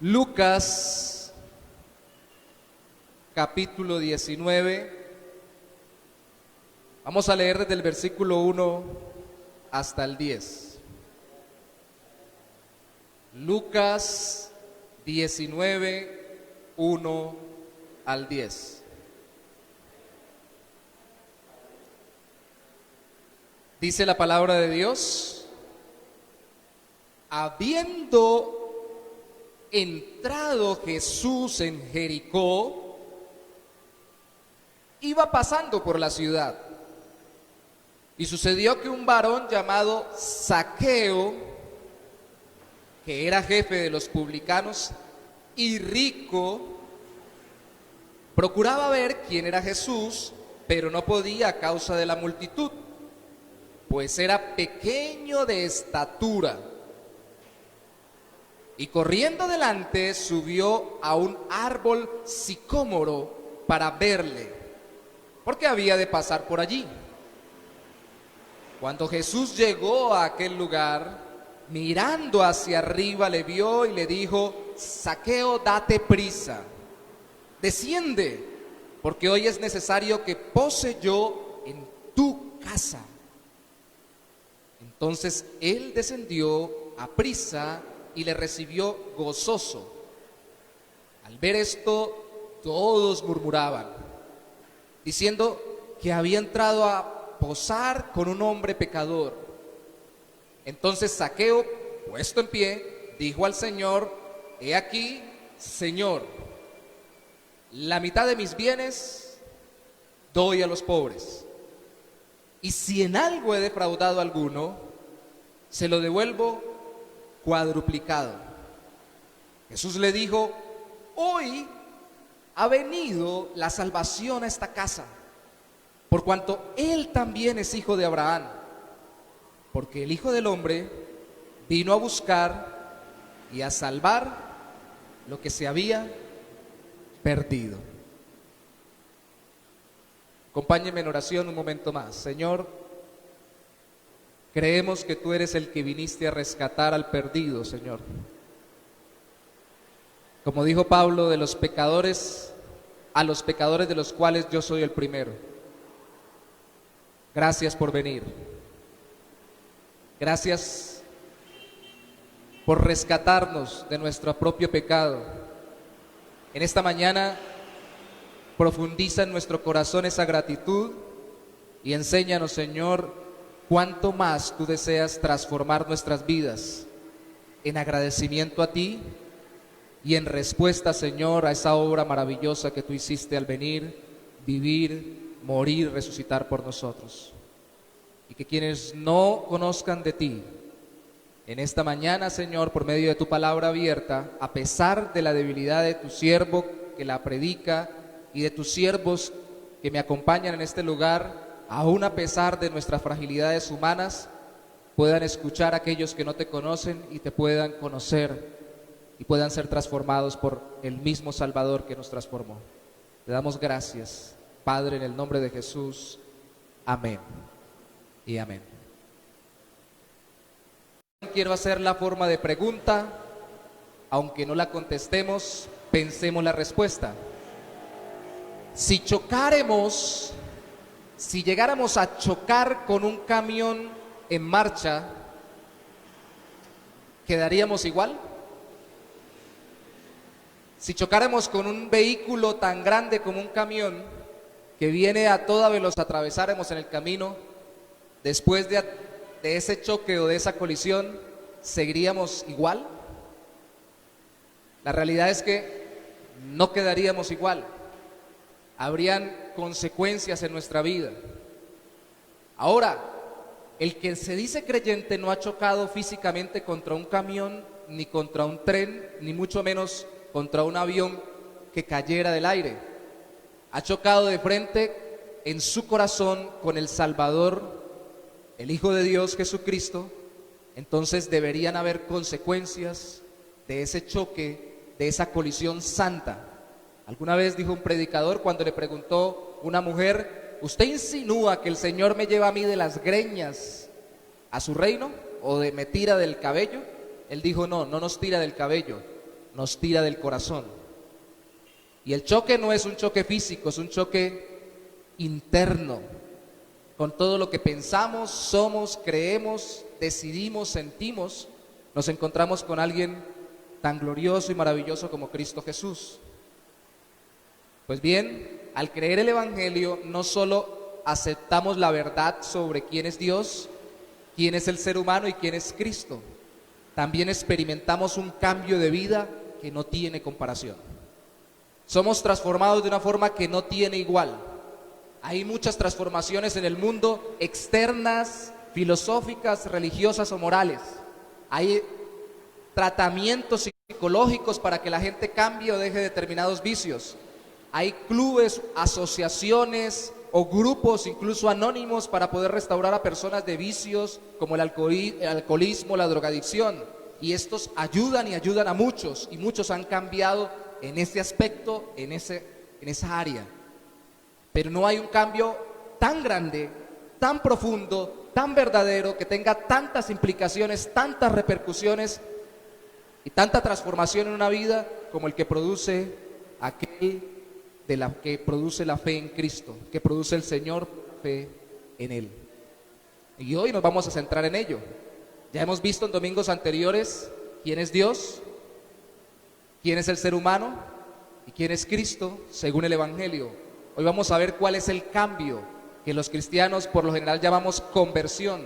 Lucas capítulo 19. Vamos a leer desde el versículo 1 hasta el 10. Lucas 19, 1 al 10. Dice la palabra de Dios: habiendo entrado Jesús en Jericó, iba pasando por la ciudad. Y sucedió que un varón llamado Zaqueo, que era jefe de los publicanos y rico, procuraba ver quién era Jesús, pero no podía a causa de la multitud, pues era pequeño de estatura. Y corriendo delante subió a un árbol sicómoro para verle, porque había de pasar por allí. Cuando Jesús llegó a aquel lugar, mirando hacia arriba le vio y le dijo: Zaqueo, date prisa, desciende, porque hoy es necesario que pose yo en tu casa. Entonces él descendió a prisa y le recibió gozoso. Al ver esto, todos murmuraban, diciendo que había entrado a posar con un hombre pecador. Entonces Zaqueo, puesto en pie, dijo al Señor: he aquí, Señor, la mitad de mis bienes doy a los pobres, y si en algo he defraudado a alguno, se lo devuelvo cuadruplicado. Jesús le dijo: hoy ha venido la salvación a esta casa, por cuanto él también es hijo de Abraham, porque el Hijo del Hombre vino a buscar y a salvar lo que se había perdido. Acompáñenme en oración un momento más. Señor, creemos que tú eres el que viniste a rescatar al perdido, Señor. Como dijo Pablo, de los pecadores, a los pecadores de los cuales yo soy el primero. Gracias por venir. Gracias por rescatarnos de nuestro propio pecado. En esta mañana profundiza en nuestro corazón esa gratitud y enséñanos, Señor, cuánto más tú deseas transformar nuestras vidas en agradecimiento a ti y en respuesta, Señor, a esa obra maravillosa que tú hiciste al venir, vivir, morir, resucitar por nosotros. Y que quienes no conozcan de ti, en esta mañana, Señor, por medio de tu palabra abierta, a pesar de la debilidad de tu siervo que la predica y de tus siervos que me acompañan en este lugar, aún a pesar de nuestras fragilidades humanas, puedan escuchar a aquellos que no te conocen y te puedan conocer y puedan ser transformados por el mismo Salvador que nos transformó. Te damos gracias, Padre, en el nombre de Jesús. Amén y amén. Quiero hacer la forma de pregunta, aunque no la contestemos, pensemos la respuesta. Si llegáramos a chocar con un camión en marcha, ¿quedaríamos igual? Si chocáramos con un vehículo tan grande como un camión que viene a toda velocidad, atravesáramos en el camino, después de ese choque o de esa colisión, ¿seguiríamos igual? La realidad es que no quedaríamos igual. Habrían consecuencias en nuestra vida. Ahora, el que se dice creyente no ha chocado físicamente contra un camión, ni contra un tren, ni mucho menos contra un avión que cayera del aire. Ha chocado de frente en su corazón con el Salvador, el Hijo de Dios Jesucristo. Entonces deberían haber consecuencias de ese choque, de esa colisión santa. Alguna vez dijo un predicador cuando le preguntó una mujer: ¿usted insinúa que el Señor me lleva a mí de las greñas a su reino o me tira del cabello? Él dijo: no, no nos tira del cabello, nos tira del corazón. Y el choque no es un choque físico, es un choque interno, con todo lo que pensamos, somos, creemos, decidimos, sentimos. Nos encontramos con alguien tan glorioso y maravilloso como Cristo Jesús. Pues bien, al creer el Evangelio, no solo aceptamos la verdad sobre quién es Dios, quién es el ser humano y quién es Cristo, también experimentamos un cambio de vida que no tiene comparación. Somos transformados de una forma que no tiene igual. Hay muchas transformaciones en el mundo, externas, filosóficas, religiosas o morales. Hay tratamientos psicológicos para que la gente cambie o deje determinados vicios. Hay clubes, asociaciones o grupos, incluso anónimos, para poder restaurar a personas de vicios como el alcoholismo, la drogadicción. Y estos ayudan y ayudan a muchos, y muchos han cambiado en ese aspecto, en esa área. Pero no hay un cambio tan grande, tan profundo, tan verdadero, que tenga tantas implicaciones, tantas repercusiones y tanta transformación en una vida como el que produce aquel que produce la fe en Cristo, que produce el Señor, fe en Él. Y hoy nos vamos a centrar en ello. Ya hemos visto en domingos anteriores quién es Dios, quién es el ser humano y quién es Cristo según el Evangelio. Hoy vamos a ver cuál es el cambio que los cristianos por lo general llamamos conversión.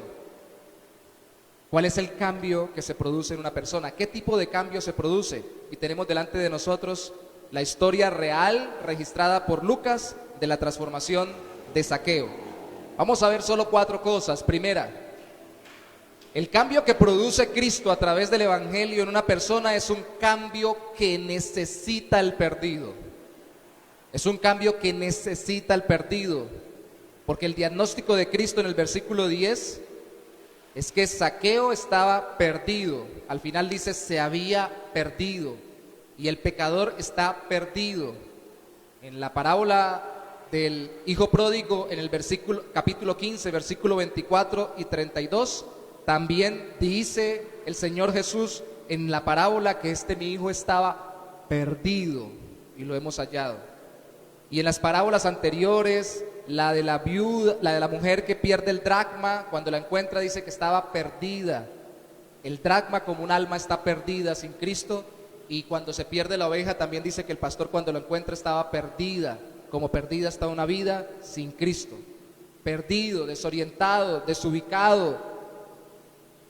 ¿Cuál es el cambio que se produce en una persona? ¿Qué tipo de cambio se produce? Y tenemos delante de nosotros la historia real registrada por Lucas de la transformación de Zaqueo. Vamos a ver solo 4 cosas. Primera, el cambio que produce Cristo a través del Evangelio en una persona es un cambio que necesita el perdido. Es un cambio que necesita el perdido, porque el diagnóstico de Cristo en el versículo 10 es que Zaqueo estaba perdido. Al final dice se había perdido, y el pecador está perdido. En la parábola del hijo pródigo, en el capítulo 15, versículo 24 y 32, también dice el Señor Jesús en la parábola que mi hijo estaba perdido y lo hemos hallado. Y en las parábolas anteriores, la de la viuda, la de la mujer que pierde el dracma, cuando la encuentra dice que estaba perdida. El dracma como un alma está perdida sin Cristo, y cuando se pierde la oveja también dice que el pastor cuando lo encuentra estaba perdida, como perdida está una vida sin Cristo. Perdido, desorientado, desubicado,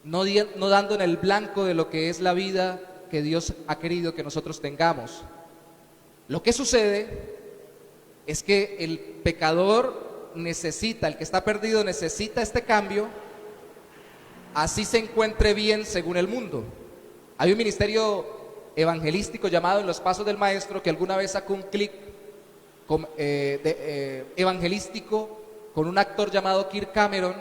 no dando en el blanco de lo que es la vida que Dios ha querido que nosotros tengamos. Lo que sucede es que el pecador necesita, el que está perdido necesita este cambio, así se encuentre bien según el mundo. Hay un ministerio evangelístico llamado En los Pasos del Maestro que alguna vez sacó un clip evangelístico con un actor llamado Kirk Cameron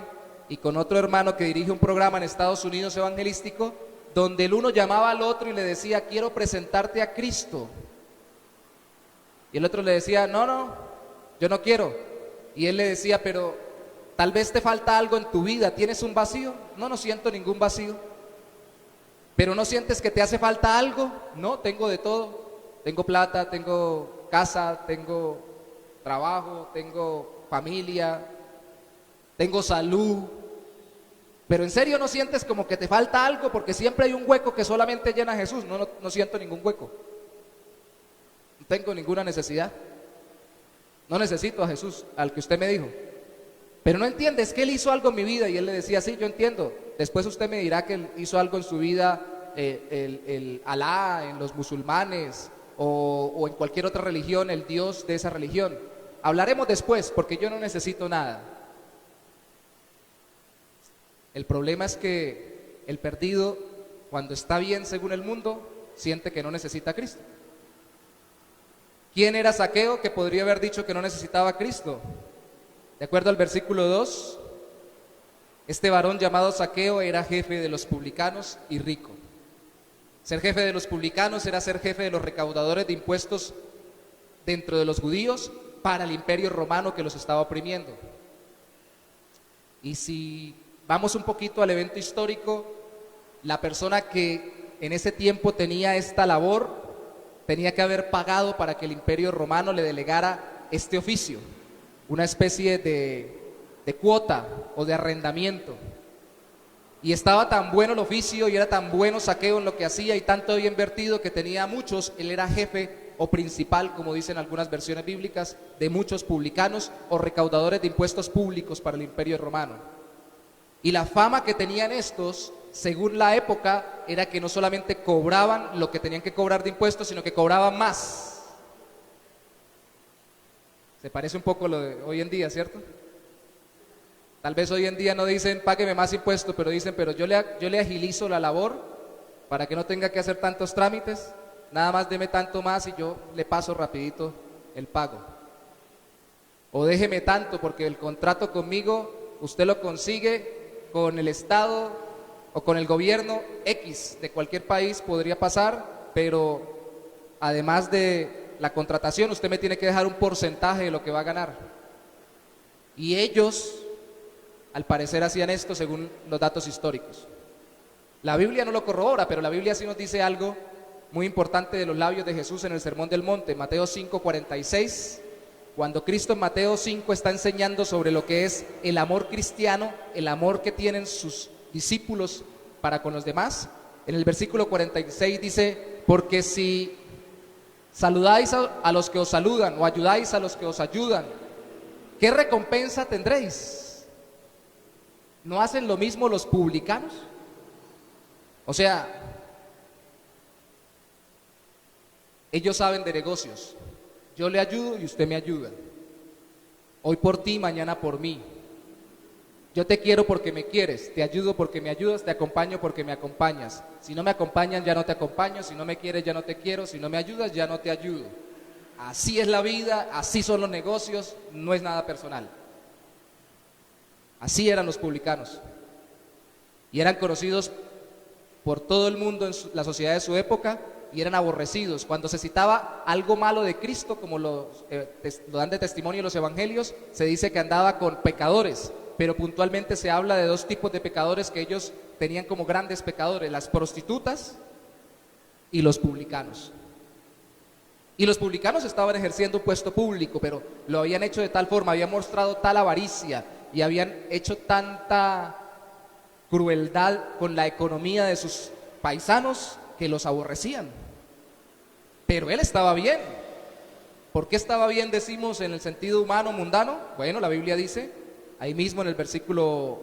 y con otro hermano que dirige un programa en Estados Unidos evangelístico, donde el uno llamaba al otro y le decía: quiero presentarte a Cristo. Y el otro le decía: no, yo no quiero. Y él le decía: pero tal vez te falta algo en tu vida, ¿tienes un vacío? No siento ningún vacío. ¿Pero no sientes que te hace falta algo? No, tengo de todo. Tengo plata, tengo casa, tengo trabajo, tengo familia, tengo salud. Pero en serio no sientes como que te falta algo, porque siempre hay un hueco que solamente llena Jesús. No siento ningún hueco. No tengo ninguna necesidad. No necesito a Jesús, al que usted me dijo. Pero no entiende, es que Él hizo algo en mi vida. Y él le decía: sí, yo entiendo. Después usted me dirá que Él hizo algo en su vida, el Alá, en los musulmanes o en cualquier otra religión, el Dios de esa religión. Hablaremos después, porque yo no necesito nada. El problema es que el perdido, cuando está bien según el mundo, siente que no necesita a Cristo. ¿Quién era Zaqueo que podría haber dicho que no necesitaba a Cristo? De acuerdo al versículo 2, este varón llamado Zaqueo era jefe de los publicanos y rico. Ser jefe de los publicanos era ser jefe de los recaudadores de impuestos dentro de los judíos para el imperio romano que los estaba oprimiendo. Y si vamos un poquito al evento histórico, la persona que en ese tiempo tenía esta labor tenía que haber pagado para que el Imperio Romano le delegara este oficio, una especie de cuota o de arrendamiento. Y estaba tan bueno el oficio y era tan bueno Zaqueo en lo que hacía y tanto había invertido que tenía a muchos, él era jefe o principal, como dicen algunas versiones bíblicas, de muchos publicanos o recaudadores de impuestos públicos para el Imperio Romano. Y la fama que tenían estos, según la época, era que no solamente cobraban lo que tenían que cobrar de impuestos, sino que cobraban más. Se parece un poco a lo de hoy en día, ¿cierto? Tal vez hoy en día no dicen págueme más impuestos, pero dicen, pero yo le agilizo la labor para que no tenga que hacer tantos trámites, nada más deme tanto más y yo le paso rapidito el pago. O déjeme tanto porque el contrato conmigo usted lo consigue con el Estado o con el gobierno X de cualquier país, podría pasar, pero además de la contratación usted me tiene que dejar un porcentaje de lo que va a ganar. Y ellos, al parecer, hacían esto según los datos históricos. La Biblia no lo corrobora, pero la Biblia sí nos dice algo muy importante de los labios de Jesús en el Sermón del Monte, Mateo 5:46, cuando Cristo en Mateo 5 está enseñando sobre lo que es el amor cristiano, el amor que tienen sus discípulos para con los demás. En el versículo 46 dice, porque si saludáis a los que os saludan o ayudáis a los que os ayudan, ¿qué recompensa tendréis? ¿No hacen lo mismo los publicanos? O sea, ellos saben de negocios. Yo le ayudo y usted me ayuda. Hoy por ti, mañana por mí. Yo te quiero porque me quieres, te ayudo porque me ayudas, te acompaño porque me acompañas. Si no me acompañan, ya no te acompaño. Si no me quieres, ya no te quiero. Si no me ayudas, ya no te ayudo. Así es la vida, así son los negocios, no es nada personal. Así eran los publicanos. Y eran conocidos por todo el mundo en la sociedad de su época y eran aborrecidos. Cuando se citaba algo malo de Cristo, como lo dan de testimonio los evangelios, se dice que andaba con pecadores, pero puntualmente se habla de dos tipos de pecadores que ellos tenían como grandes pecadores: las prostitutas y los publicanos. Y los publicanos estaban ejerciendo un puesto público, pero lo habían hecho de tal forma, habían mostrado tal avaricia y habían hecho tanta crueldad con la economía de sus paisanos que los aborrecían. Pero él estaba bien. ¿Por qué estaba bien, decimos, en el sentido humano, mundano? Bueno, la Biblia dice, ahí mismo en el versículo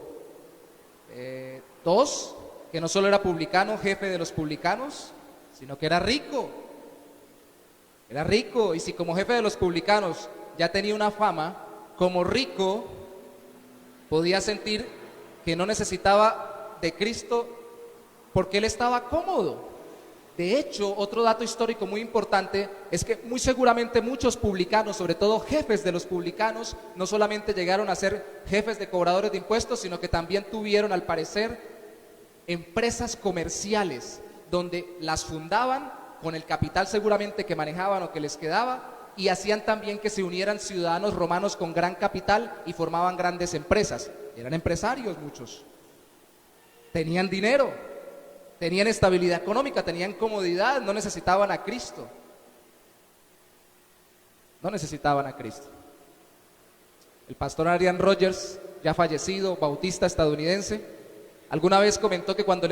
2, que no solo era publicano, jefe de los publicanos, sino que era rico. Era rico, y si como jefe de los publicanos ya tenía una fama, como rico podía sentir que no necesitaba de Cristo porque él estaba cómodo. De hecho, otro dato histórico muy importante es que muy seguramente muchos publicanos, sobre todo jefes de los publicanos, no solamente llegaron a ser jefes de cobradores de impuestos, sino que también tuvieron, al parecer, empresas comerciales donde las fundaban con el capital seguramente que manejaban o que les quedaba, y hacían también que se unieran ciudadanos romanos con gran capital y formaban grandes empresas. Eran empresarios muchos, tenían dinero, tenían estabilidad económica, tenían comodidad, no necesitaban a Cristo. No necesitaban a Cristo. El pastor Adrian Rogers, ya fallecido, bautista estadounidense, alguna vez comentó que cuando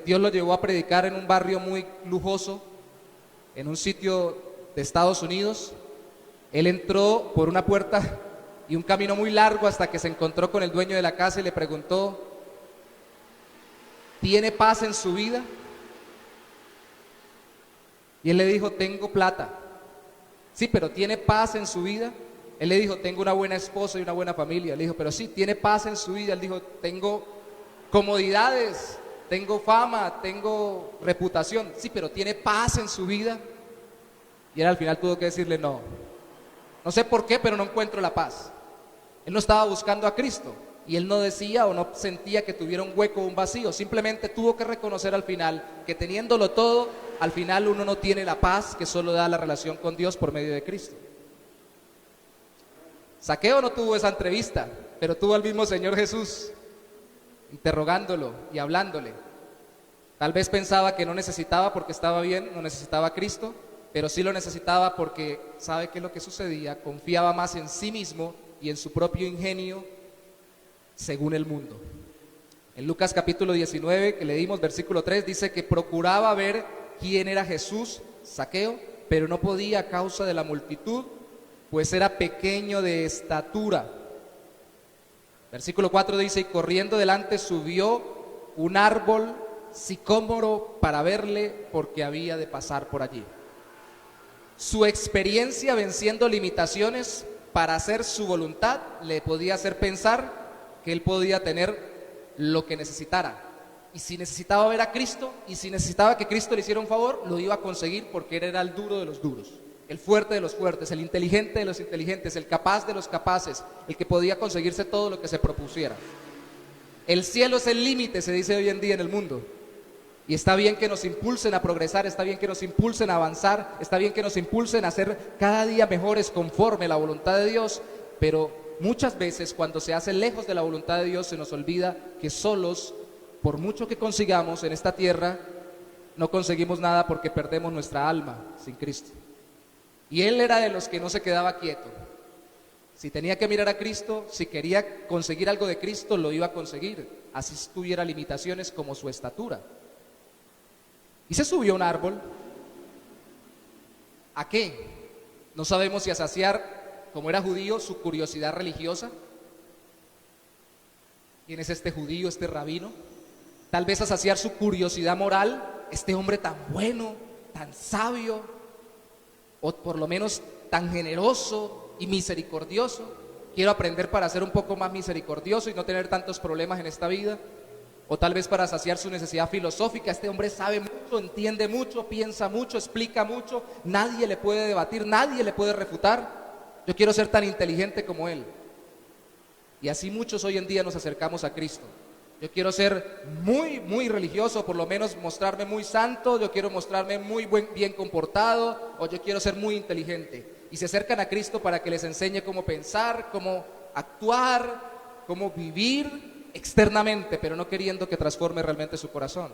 Dios lo llevó a predicar en un barrio muy lujoso, en un sitio de Estados Unidos, él entró por una puerta y un camino muy largo hasta que se encontró con el dueño de la casa y le preguntó: ¿tiene paz en su vida? Y él le dijo: tengo plata. Sí, pero ¿tiene paz en su vida? Él le dijo: tengo una buena esposa y una buena familia. Le dijo: pero sí, ¿tiene paz en su vida? Él dijo: tengo comodidades, tengo fama, tengo reputación. Sí, pero ¿tiene paz en su vida? Y él al final tuvo que decirle: no sé por qué, pero no encuentro la paz. Él no estaba buscando a Cristo y él no decía o no sentía que tuviera un hueco o un vacío. Simplemente tuvo que reconocer al final que teniéndolo todo, al final uno no tiene la paz que solo da la relación con Dios por medio de Cristo. Zaqueo no tuvo esa entrevista, pero tuvo al mismo Señor Jesús interrogándolo y hablándole. Tal vez pensaba que no necesitaba, porque estaba bien, no necesitaba a Cristo, pero sí lo necesitaba porque sabe qué es lo que sucedía, confiaba más en sí mismo y en su propio ingenio según el mundo. En Lucas capítulo 19, que leímos, versículo 3, dice que procuraba ver quién era Jesús, Zaqueo, pero no podía a causa de la multitud, pues era pequeño de estatura. Versículo 4 dice, y corriendo delante subió un árbol sicómoro para verle, porque había de pasar por allí. Su experiencia venciendo limitaciones para hacer su voluntad le podía hacer pensar que él podía tener lo que necesitara. Y si necesitaba ver a Cristo, y si necesitaba que Cristo le hiciera un favor, lo iba a conseguir, porque él era el duro de los duros, el fuerte de los fuertes, el inteligente de los inteligentes, el capaz de los capaces, el que podía conseguirse todo lo que se propusiera. El cielo es el límite, se dice hoy en día en el mundo. Y está bien que nos impulsen a progresar, está bien que nos impulsen a avanzar, está bien que nos impulsen a ser cada día mejores conforme a la voluntad de Dios, pero muchas veces cuando se hace lejos de la voluntad de Dios se nos olvida que solos, por mucho que consigamos en esta tierra, no conseguimos nada, porque perdemos nuestra alma sin Cristo. Y él era de los que no se quedaba quieto. Si tenía que mirar a Cristo, si quería conseguir algo de Cristo, lo iba a conseguir, así tuviera limitaciones como su estatura. Y se subió a un árbol. ¿A qué? No sabemos si a saciar, como era judío, su curiosidad religiosa. ¿Quién es este judío, este rabino? Tal vez a saciar su curiosidad moral, este hombre tan bueno, tan sabio, o por lo menos tan generoso y misericordioso. Quiero aprender para ser un poco más misericordioso y no tener tantos problemas en esta vida. O tal vez para saciar su necesidad filosófica. Este hombre sabe mucho, entiende mucho, piensa mucho, explica mucho. Nadie le puede debatir, nadie le puede refutar. Yo quiero ser tan inteligente como él. Y así muchos hoy en día nos acercamos a Cristo. Yo quiero ser muy religioso, por lo menos mostrarme muy santo. Yo quiero mostrarme bien comportado, o yo quiero ser muy inteligente. Y se acercan a Cristo para que les enseñe cómo pensar, cómo actuar, cómo vivir externamente, pero no queriendo que transforme realmente su corazón.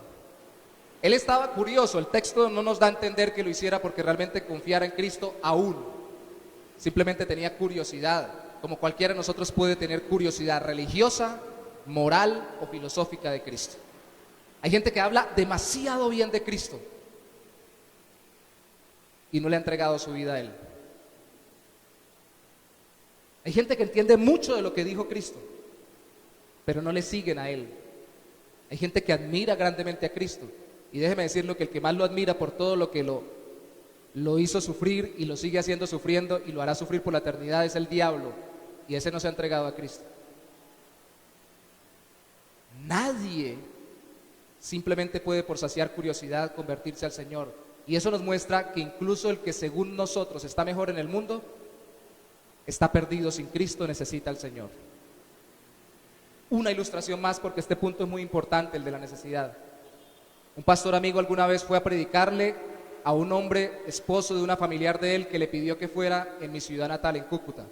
Él estaba curioso. El texto no nos da a entender que lo hiciera porque realmente confiara en Cristo aún. Simplemente tenía curiosidad, como cualquiera de nosotros puede tener curiosidad religiosa, moral o filosófica de Cristo. Hay gente que habla demasiado bien de Cristo y no le ha entregado su vida a Él. Hay gente que entiende mucho de lo que dijo Cristo, pero no le siguen a Él. Hay gente que admira grandemente a Cristo, y déjeme decirlo, que el que más lo admira por todo lo que lo hizo sufrir y lo sigue haciendo sufriendo y lo hará sufrir por la eternidad es el diablo, y ese no se ha entregado a Cristo. Nadie simplemente puede, por saciar curiosidad, convertirse al Señor. Y eso nos muestra que incluso el que según nosotros está mejor en el mundo, está perdido sin Cristo, necesita al Señor. Una ilustración más, porque este punto es muy importante, el de la necesidad. Un pastor amigo alguna vez fue a predicarle a un hombre, esposo de una familiar de él, que le pidió que fuera en mi ciudad natal, en Cúcuta.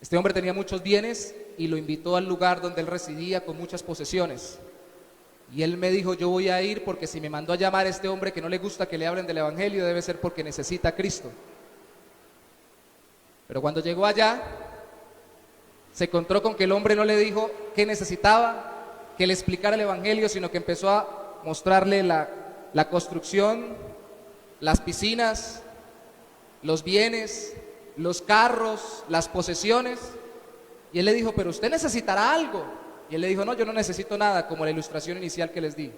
Este hombre tenía muchos bienes y lo invitó al lugar donde él residía con muchas posesiones. Y él me dijo: yo voy a ir porque si me mandó a llamar a este hombre que no le gusta que le hablen del evangelio, debe ser porque necesita a Cristo. Pero cuando llegó allá, se encontró con que el hombre no le dijo qué necesitaba, que le explicara el evangelio, sino que empezó a mostrarle la construcción, las piscinas, los bienes, los carros, las posesiones. Y él le dijo: pero usted necesitará algo. Y él le dijo: no, yo no necesito nada, como la ilustración inicial que les di.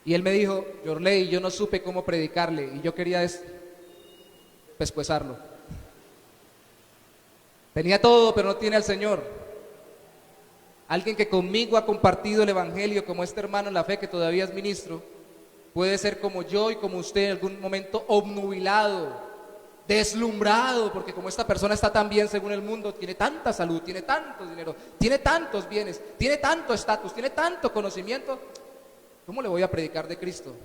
Y él me dijo: Yorley, yo no supe cómo predicarle y yo quería pescuezarlo. Tenía todo, pero no tiene al Señor. Alguien que conmigo ha compartido el evangelio, como este hermano en la fe que todavía es ministro, puede ser como yo y como usted en algún momento obnubilado, deslumbrado, porque como esta persona está tan bien según el mundo, tiene tanta salud, tiene tanto dinero, tiene tantos bienes, tiene tanto estatus, tiene tanto conocimiento, ¿cómo le voy a predicar de Cristo?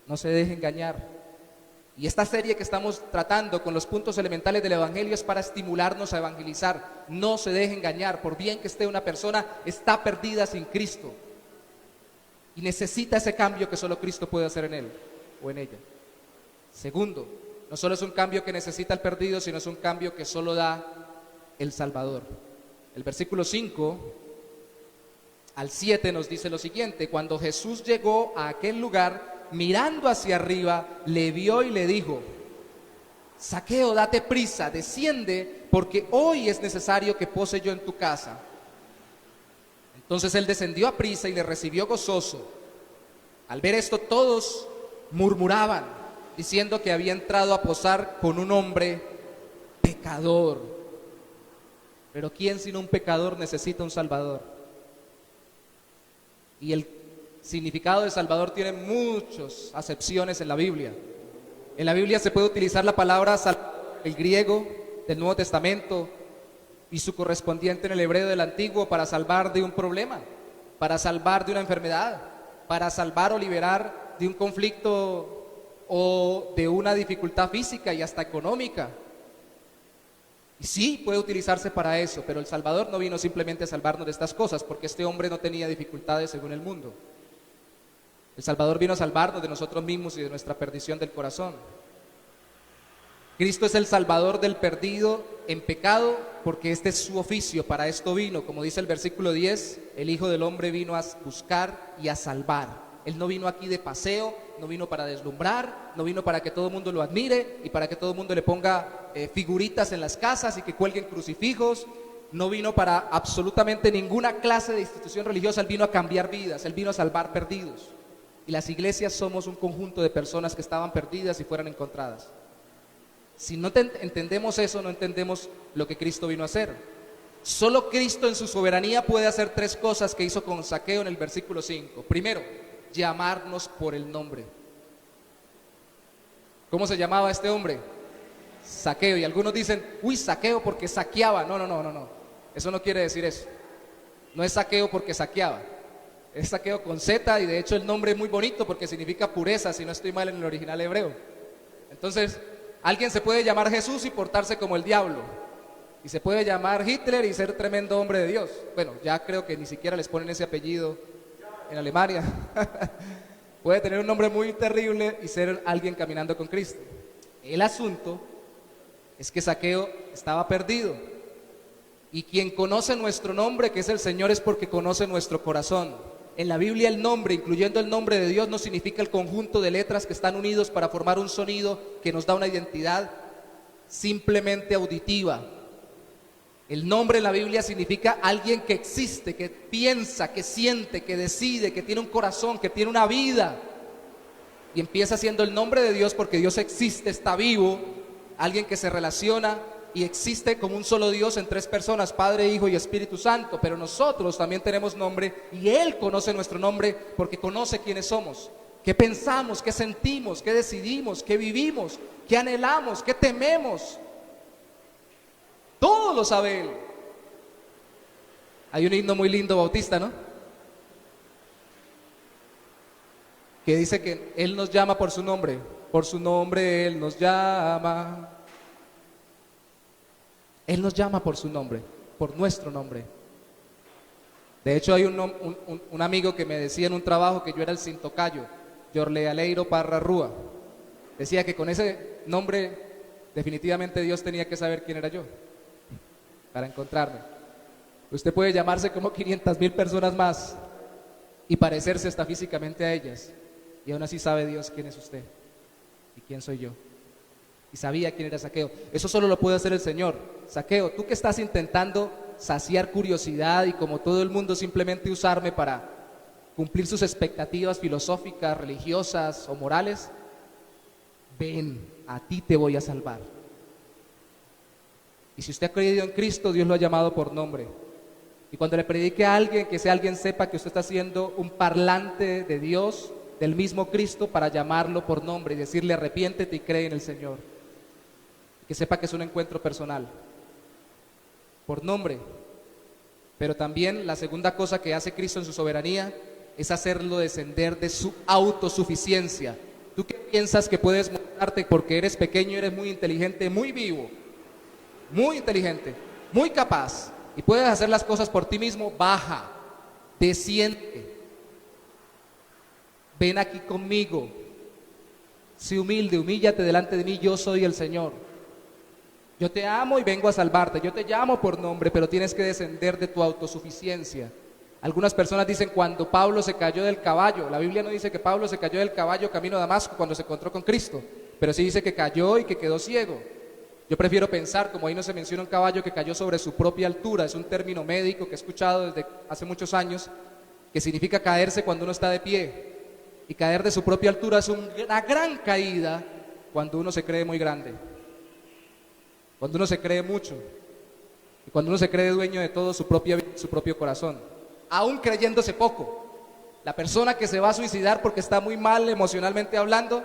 No se deje engañar. Y esta serie que estamos tratando con los puntos elementales del evangelio es para estimularnos a evangelizar. No se deje engañar. Por bien que esté una persona, está perdida sin Cristo y necesita ese cambio que solo Cristo puede hacer en él o en ella. Segundo, no solo es un cambio que necesita el perdido, sino es un cambio que solo da el Salvador. El versículo 5 al 7 nos dice lo siguiente: cuando Jesús llegó a aquel lugar, mirando hacia arriba, le vio y le dijo: Zaqueo, date prisa, desciende, porque hoy es necesario que pose yo en tu casa. Entonces él descendió a prisa y le recibió gozoso. Al ver esto, todos murmuraban, diciendo que había entrado a posar con un hombre pecador. Pero ¿quién sino un pecador necesita un Salvador? Y el significado de Salvador tiene muchas acepciones en la Biblia. En la Biblia se puede utilizar la palabra Salvador, el griego del Nuevo Testamento, y su correspondiente en el hebreo del Antiguo, para salvar de un problema, para salvar de una enfermedad, para salvar o liberar de un conflicto o de una dificultad física y hasta económica. Y sí, puede utilizarse para eso, pero el Salvador no vino simplemente a salvarnos de estas cosas, porque este hombre no tenía dificultades según el mundo. El Salvador vino a salvarnos de nosotros mismos y de nuestra perdición del corazón. Cristo es el Salvador del perdido en pecado, porque este es su oficio, para esto vino. Como dice el versículo 10, el Hijo del Hombre vino a buscar y a salvar. Él no vino aquí de paseo, no vino para deslumbrar, no vino para que todo el mundo lo admire y para que todo el mundo le ponga figuritas en las casas y que cuelguen crucifijos. No vino para absolutamente ninguna clase de institución religiosa. Él vino a cambiar vidas, Él vino a salvar perdidos. Y las iglesias somos un conjunto de personas que estaban perdidas y fueran encontradas. Si no entendemos eso, no entendemos lo que Cristo vino a hacer. Solo Cristo en su soberanía puede hacer tres cosas que hizo con Zaqueo en el versículo 5. Primero, llamarnos por el nombre. ¿Cómo se llamaba este hombre? Zaqueo. Y algunos dicen, uy, Zaqueo porque saqueaba. No. Eso no quiere decir eso. No es Zaqueo porque saqueaba. Es Zaqueo con Z, y de hecho el nombre es muy bonito porque significa pureza, si no estoy mal en el original hebreo. Entonces, alguien se puede llamar Jesús y portarse como el diablo, y se puede llamar Hitler y ser tremendo hombre de Dios. Bueno, ya creo que ni siquiera les ponen ese apellido en Alemania. Puede tener un nombre muy terrible y ser alguien caminando con Cristo. El asunto es que Zaqueo estaba perdido, y quien conoce nuestro nombre, que es el Señor, es porque conoce nuestro corazón. En la Biblia el nombre, incluyendo el nombre de Dios, no significa el conjunto de letras que están unidos para formar un sonido que nos da una identidad simplemente auditiva. El nombre en la Biblia significa alguien que existe, que piensa, que siente, que decide, que tiene un corazón, que tiene una vida. Y empieza siendo el nombre de Dios porque Dios existe, está vivo, alguien que se relaciona y existe como un solo Dios en tres personas, Padre, Hijo y Espíritu Santo. Pero nosotros también tenemos nombre, y Él conoce nuestro nombre porque conoce quiénes somos, qué pensamos, qué sentimos, qué decidimos, qué vivimos, qué anhelamos, qué tememos. Todo lo sabe Él. Hay un himno muy lindo bautista, ¿no? Que dice que Él nos llama por su nombre Él nos llama. Él nos llama por su nombre, por nuestro nombre. De hecho, hay un amigo que me decía en un trabajo que yo era el Cintocayo, Yorle Aleiro Parra Rúa. Decía que con ese nombre definitivamente Dios tenía que saber quién era yo para encontrarme. Usted puede llamarse como 500,000 personas más y parecerse hasta físicamente a ellas, y aún así sabe Dios quién es usted y quién soy yo. Y sabía quién era Zaqueo. Eso solo lo puede hacer el Señor. Zaqueo, tú que estás intentando saciar curiosidad y como todo el mundo simplemente usarme para cumplir sus expectativas filosóficas, religiosas o morales, ven, a ti te voy a salvar. Y si usted ha creído en Cristo, Dios lo ha llamado por nombre. Y cuando le predique a alguien, que ese alguien sepa que usted está siendo un parlante de Dios, del mismo Cristo, para llamarlo por nombre y decirle arrepiéntete y cree en el Señor. Que sepa que es un encuentro personal, por nombre. Pero también la segunda cosa que hace Cristo en su soberanía es hacerlo descender de su autosuficiencia. Tú que piensas que puedes mostrarte porque eres pequeño, eres muy inteligente, muy vivo, muy inteligente, muy capaz, y puedes hacer las cosas por ti mismo, baja, desciende, ven aquí conmigo. Sé humilde, humíllate delante de mí, yo soy el Señor. Yo te amo y vengo a salvarte, yo te llamo por nombre, pero tienes que descender de tu autosuficiencia. Algunas personas dicen cuando Pablo se cayó del caballo, la Biblia no dice que Pablo se cayó del caballo camino a Damasco cuando se encontró con Cristo, pero sí dice que cayó y que quedó ciego. Yo prefiero pensar, como ahí no se menciona un caballo, que cayó sobre su propia altura. Es un término médico que he escuchado desde hace muchos años, que significa caerse cuando uno está de pie. Y caer de su propia altura es una gran caída cuando uno se cree muy grande, cuando uno se cree mucho y cuando uno se cree dueño de todo su propio corazón, aún creyéndose poco. La persona que se va a suicidar porque está muy mal emocionalmente hablando,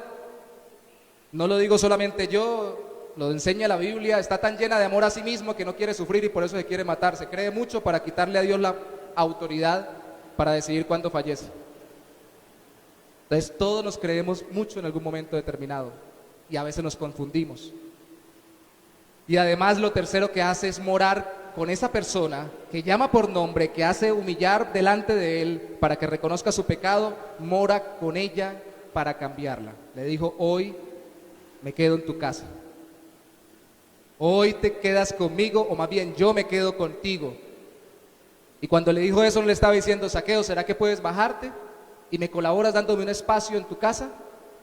no lo digo solamente yo, lo enseña la Biblia, está tan llena de amor a sí mismo que no quiere sufrir y por eso se quiere matar. Se cree mucho para quitarle a Dios la autoridad para decidir cuándo fallece. Entonces todos nos creemos mucho en algún momento determinado y a veces nos confundimos. Y además lo tercero que hace es morar con esa persona que llama por nombre, que hace humillar delante de él para que reconozca su pecado, mora con ella para cambiarla. Le dijo, hoy me quedo en tu casa. Hoy te quedas conmigo, o más bien yo me quedo contigo. Y cuando le dijo eso no le estaba diciendo, Zaqueo, ¿será que puedes bajarte y me colaboras dándome un espacio en tu casa?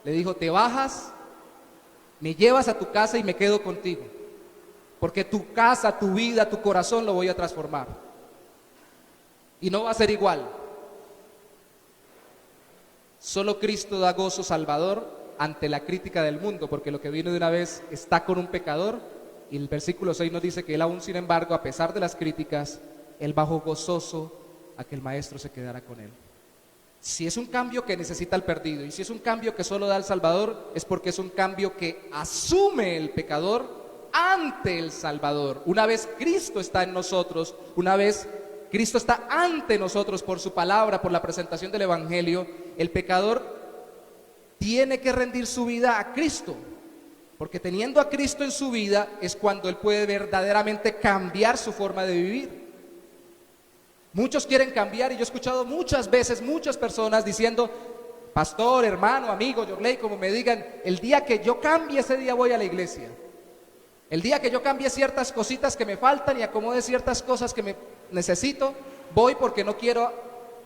Le dijo, te bajas, me llevas a tu casa y me quedo contigo, porque tu casa, tu vida, tu corazón lo voy a transformar y no va a ser igual. Solo Cristo da gozo salvador ante la crítica del mundo, porque lo que vino de una vez está con un pecador, y el versículo 6 nos dice que él aún sin embargo, a pesar de las críticas, él bajó gozoso a que el maestro se quedara con él. Si es un cambio que necesita el perdido, y si es un cambio que solo da el Salvador, es porque es un cambio que asume el pecador ante el Salvador. Una vez Cristo está en nosotros, una vez Cristo está ante nosotros por su palabra, por la presentación del Evangelio, el pecador tiene que rendir su vida a Cristo, porque teniendo a Cristo en su vida es cuando él puede verdaderamente cambiar su forma de vivir. Muchos quieren cambiar y yo he escuchado muchas veces muchas personas diciendo, pastor, hermano, amigo, Yorley, como me digan, el día que yo cambie, ese día voy a la iglesia. El día que yo cambie ciertas cositas que me faltan y acomode ciertas cosas que me necesito, voy porque no quiero.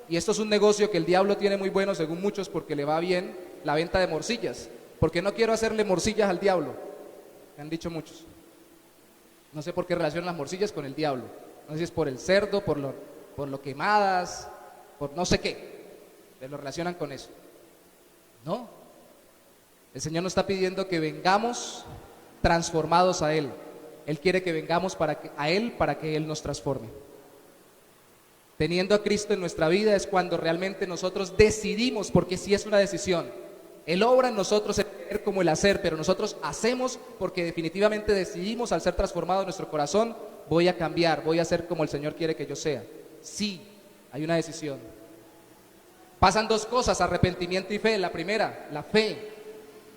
Y esto es un negocio que el diablo tiene muy bueno según muchos, porque le va bien la venta de morcillas, porque no quiero hacerle morcillas al diablo, me han dicho muchos. No sé por qué relacionan las morcillas con el diablo, no sé si es por el cerdo, por lo quemadas, por no sé qué, lo relacionan con eso. No, el Señor nos está pidiendo que vengamos transformados a Él. Él quiere que vengamos a Él para que Él nos transforme. Teniendo a Cristo en nuestra vida es cuando realmente nosotros decidimos, porque sí es una decisión. Él obra en nosotros el querer como el hacer, pero nosotros hacemos porque definitivamente decidimos, al ser transformado nuestro corazón, voy a cambiar, voy a ser como el Señor quiere que yo sea. Sí, hay una decisión. Pasan dos cosas, arrepentimiento y fe. La primera, la fe.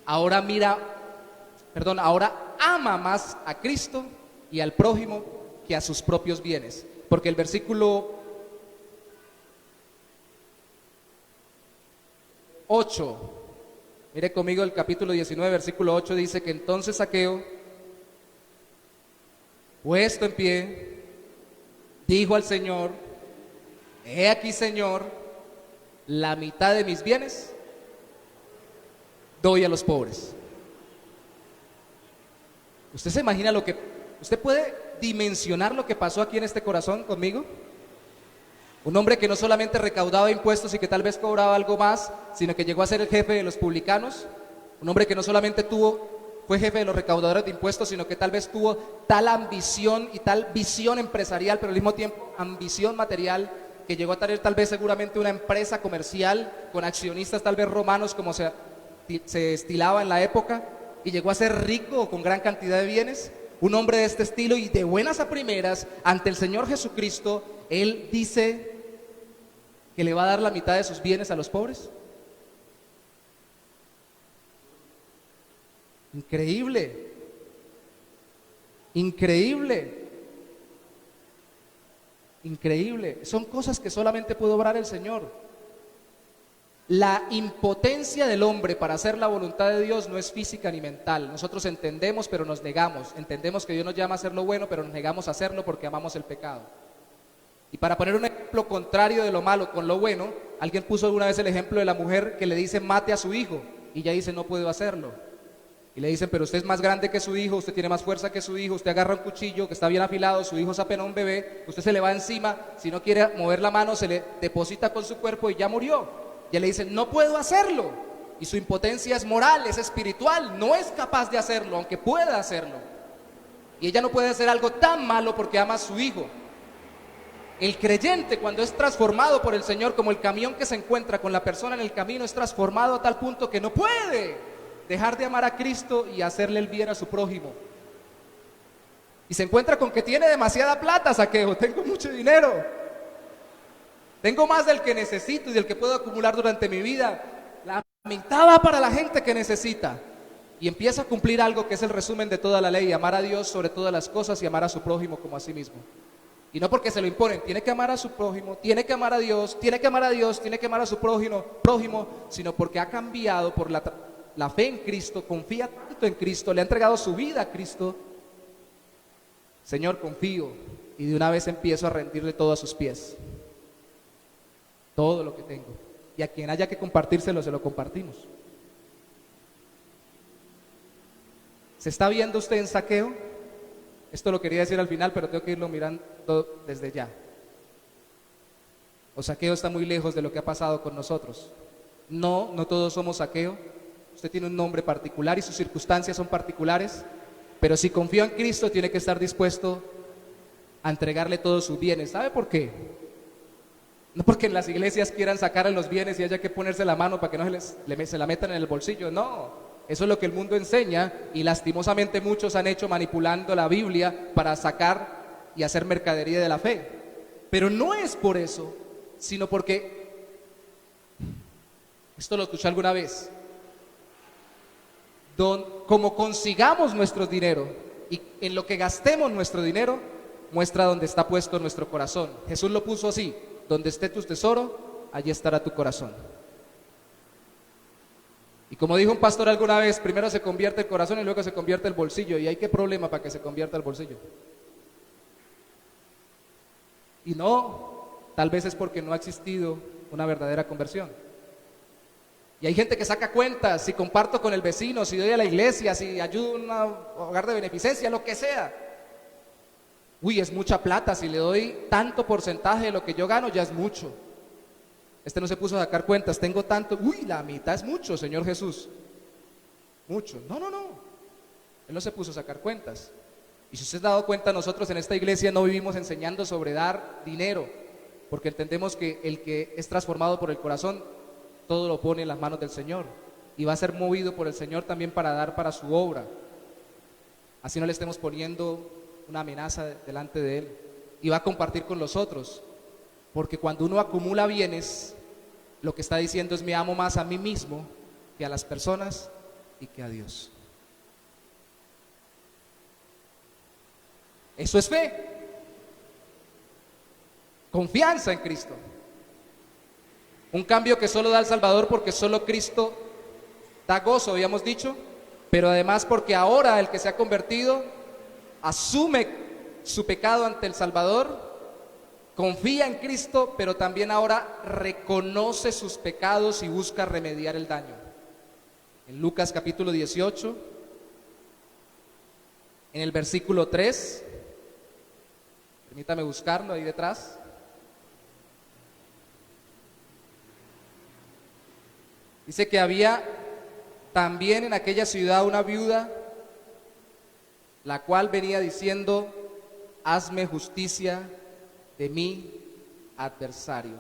Ahora ama más a Cristo y al prójimo que a sus propios bienes. Porque el versículo 8, mire conmigo el capítulo 19, versículo 8, dice que entonces Zaqueo, puesto en pie, dijo al Señor, he aquí, Señor, la mitad de mis bienes doy a los pobres. ¿Usted se imagina usted puede dimensionar lo que pasó aquí en este corazón conmigo? Un hombre que no solamente recaudaba impuestos y que tal vez cobraba algo más, sino que llegó a ser el jefe de los publicanos. Un hombre que no solamente fue jefe de los recaudadores de impuestos, sino que tal vez tuvo tal ambición y tal visión empresarial, pero al mismo tiempo ambición material, que llegó a tener tal vez seguramente una empresa comercial con accionistas tal vez romanos como se estilaba en la época, y llegó a ser rico con gran cantidad de bienes. Un hombre de este estilo y de buenas a primeras ante el Señor Jesucristo, él dice que le va a dar la mitad de sus bienes a los pobres. Increíble, increíble, increíble. Son cosas que solamente puede obrar el Señor. La impotencia del hombre para hacer la voluntad de Dios no es física ni mental. Nosotros entendemos, pero nos negamos. Entendemos que Dios nos llama a hacer lo bueno, pero nos negamos a hacerlo porque amamos el pecado. Y para poner un ejemplo contrario de lo malo con lo bueno, alguien puso alguna vez el ejemplo de la mujer que le dice mate a su hijo y ella dice no puedo hacerlo. Y le dicen, pero usted es más grande que su hijo, usted tiene más fuerza que su hijo, usted agarra un cuchillo que está bien afilado, su hijo es apenas un bebé, usted se le va encima, si no quiere mover la mano se le deposita con su cuerpo y ya murió. Y le dicen, no puedo hacerlo. Y su impotencia es moral, es espiritual, no es capaz de hacerlo, aunque pueda hacerlo. Y ella no puede hacer algo tan malo porque ama a su hijo. El creyente, cuando es transformado por el Señor, como el camión que se encuentra con la persona en el camino, es transformado a tal punto que no puede dejar de amar a Cristo y hacerle el bien a su prójimo. Y se encuentra con que tiene demasiada plata. Zaqueo, tengo mucho dinero, tengo más del que necesito y del que puedo acumular durante mi vida. La mitad va para la gente que necesita. Y empieza a cumplir algo que es el resumen de toda la ley: amar a Dios sobre todas las cosas y amar a su prójimo como a sí mismo. Y no porque se lo imponen, tiene que amar a su prójimo, tiene que amar a Dios, tiene que amar a Dios, tiene que amar a su prójimo, sino porque ha cambiado por la fe en Cristo, confía tanto en Cristo, le ha entregado su vida a Cristo. Señor, confío, y de una vez empiezo a rendirle todo a sus pies, todo lo que tengo, y a quien haya que compartírselo, se lo compartimos. ¿Se está viendo usted en Zaqueo? Esto lo quería decir al final, pero tengo que irlo mirando desde ya. O Zaqueo está muy lejos de lo que ha pasado con nosotros. No todos somos Zaqueo. Usted tiene un nombre particular y sus circunstancias son particulares, pero si confió en Cristo tiene que estar dispuesto a entregarle todos sus bienes. ¿Sabe por qué? No porque en las iglesias quieran sacar los bienes y haya que ponerse la mano para que no se la metan en el bolsillo. No, eso es lo que el mundo enseña y lastimosamente muchos han hecho manipulando la Biblia para sacar y hacer mercadería de la fe. Pero no es por eso, sino porque, esto lo escuché alguna vez, como consigamos nuestro dinero y en lo que gastemos nuestro dinero, muestra dónde está puesto nuestro corazón. Jesús lo puso así: donde esté tu tesoro, allí estará tu corazón. Y como dijo un pastor alguna vez, primero se convierte el corazón y luego se convierte el bolsillo. ¿Y hay qué problema para que se convierta el bolsillo? Y no, tal vez es porque no ha existido una verdadera conversión. Y hay gente que saca cuentas: si comparto con el vecino, si doy a la iglesia, si ayudo a un hogar de beneficencia, lo que sea. Uy, es mucha plata, si le doy tanto porcentaje de lo que yo gano, ya es mucho. Este no se puso a sacar cuentas: tengo tanto, uy, la mitad es mucho, Señor Jesús. Mucho. No. Él no se puso a sacar cuentas. Y si usted se ha dado cuenta, nosotros en esta iglesia no vivimos enseñando sobre dar dinero, porque entendemos que el que es transformado por el corazón, todo lo pone en las manos del Señor y va a ser movido por el Señor también para dar para su obra. Así no le estemos poniendo una amenaza delante de Él, y va a compartir con los otros, porque cuando uno acumula bienes, lo que está diciendo es: me amo más a mí mismo que a las personas y que a Dios. Eso es fe, confianza en Cristo. Un cambio que solo da el Salvador, porque solo Cristo da gozo, habíamos dicho, pero además porque ahora el que se ha convertido asume su pecado ante el Salvador, confía en Cristo, pero también ahora reconoce sus pecados y busca remediar el daño. En Lucas capítulo 18, en el versículo 3, permítame buscarlo ahí detrás. Dice que había también en aquella ciudad una viuda, la cual venía diciendo: hazme justicia de mi adversario.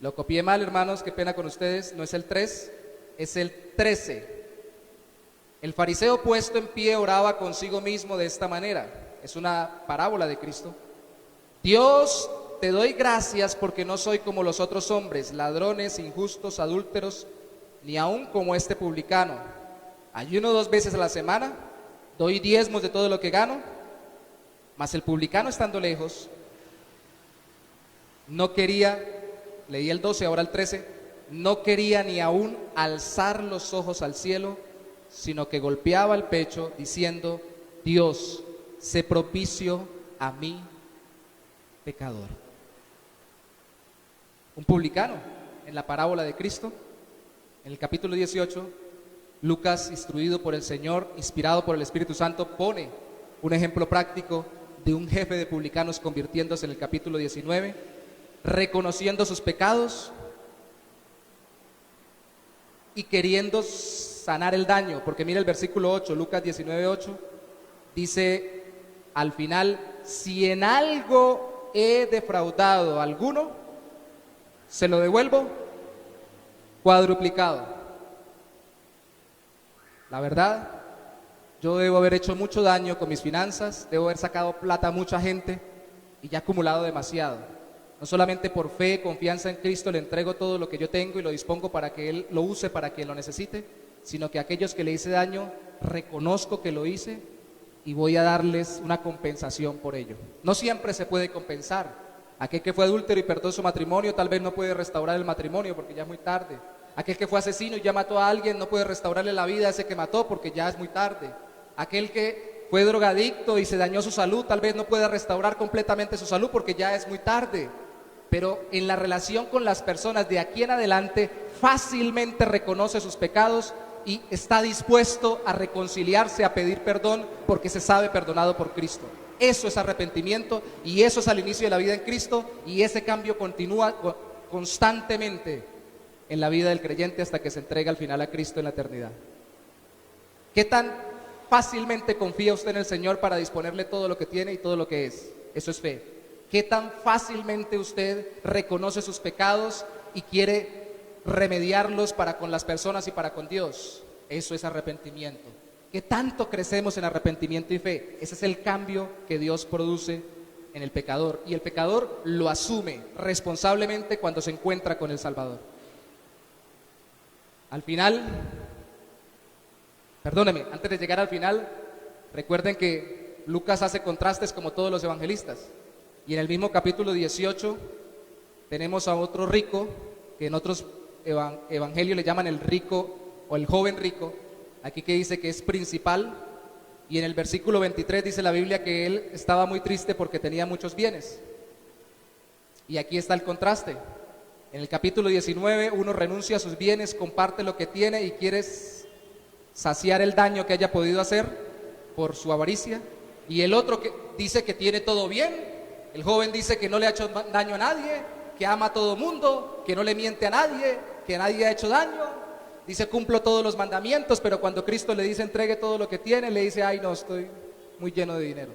Lo copié mal, hermanos, qué pena con ustedes. No es el 3, es el 13. El fariseo, puesto en pie, oraba consigo mismo de esta manera. Es una parábola de Cristo: Dios, te doy gracias porque no soy como los otros hombres, ladrones, injustos, adúlteros, ni aun como este publicano. Ayuno 2 veces a la semana, doy diezmos de todo lo que gano. Mas el publicano, estando lejos, no quería, leí el 12, ahora el 13, no quería ni aún alzar los ojos al cielo, sino que golpeaba el pecho diciendo: Dios, sé propicio a mí, pecador. Un publicano, en la parábola de Cristo, en el capítulo 18, Lucas, instruido por el Señor, inspirado por el Espíritu Santo, pone un ejemplo práctico de un jefe de publicanos convirtiéndose en el capítulo 19, reconociendo sus pecados y queriendo sanar el daño, porque mira el versículo 8, Lucas 19:8, dice al final: si en algo he defraudado a alguno, se lo devuelvo cuadruplicado. La verdad, yo debo haber hecho mucho daño con mis finanzas, debo haber sacado plata a mucha gente y ya he acumulado demasiado. No solamente por fe, confianza en Cristo, le entrego todo lo que yo tengo y lo dispongo para que Él lo use para quien lo necesite, sino que a aquellos que le hice daño, reconozco que lo hice y voy a darles una compensación por ello. No siempre se puede compensar. Aquel que fue adúltero y perdió su matrimonio, tal vez no puede restaurar el matrimonio porque ya es muy tarde. Aquel que fue asesino y ya mató a alguien, no puede restaurarle la vida a ese que mató porque ya es muy tarde. Aquel que fue drogadicto y se dañó su salud, tal vez no pueda restaurar completamente su salud porque ya es muy tarde. Pero en la relación con las personas de aquí en adelante, fácilmente reconoce sus pecados y está dispuesto a reconciliarse, a pedir perdón porque se sabe perdonado por Cristo. Eso es arrepentimiento y eso es al inicio de la vida en Cristo, y ese cambio continúa constantemente en la vida del creyente hasta que se entrega al final a Cristo en la eternidad. ¿Qué tan fácilmente confía usted en el Señor para disponerle todo lo que tiene y todo lo que es? Eso es fe. ¿Qué tan fácilmente usted reconoce sus pecados y quiere remediarlos para con las personas y para con Dios? Eso es arrepentimiento. ¿Qué tanto crecemos en arrepentimiento y fe? Ese es el cambio que Dios produce en el pecador, y el pecador lo asume responsablemente cuando se encuentra con el Salvador. Al final, perdóneme, antes de llegar al final, recuerden que Lucas hace contrastes como todos los evangelistas, y en el mismo capítulo 18 tenemos a otro rico, que en otros evangelios le llaman el rico o el joven rico, aquí que dice que es principal, y en el versículo 23 dice la Biblia que él estaba muy triste porque tenía muchos bienes. Y aquí está el contraste. En el capítulo 19 uno renuncia a sus bienes, comparte lo que tiene y quiere saciar el daño que haya podido hacer por su avaricia, y el otro que dice que tiene todo bien. El joven dice que no le ha hecho daño a nadie, que ama a todo mundo, que no le miente a nadie, que nadie ha hecho daño. Dice: cumplo todos los mandamientos, pero cuando Cristo le dice entregue todo lo que tiene, le dice: ay, no, estoy muy lleno de dinero.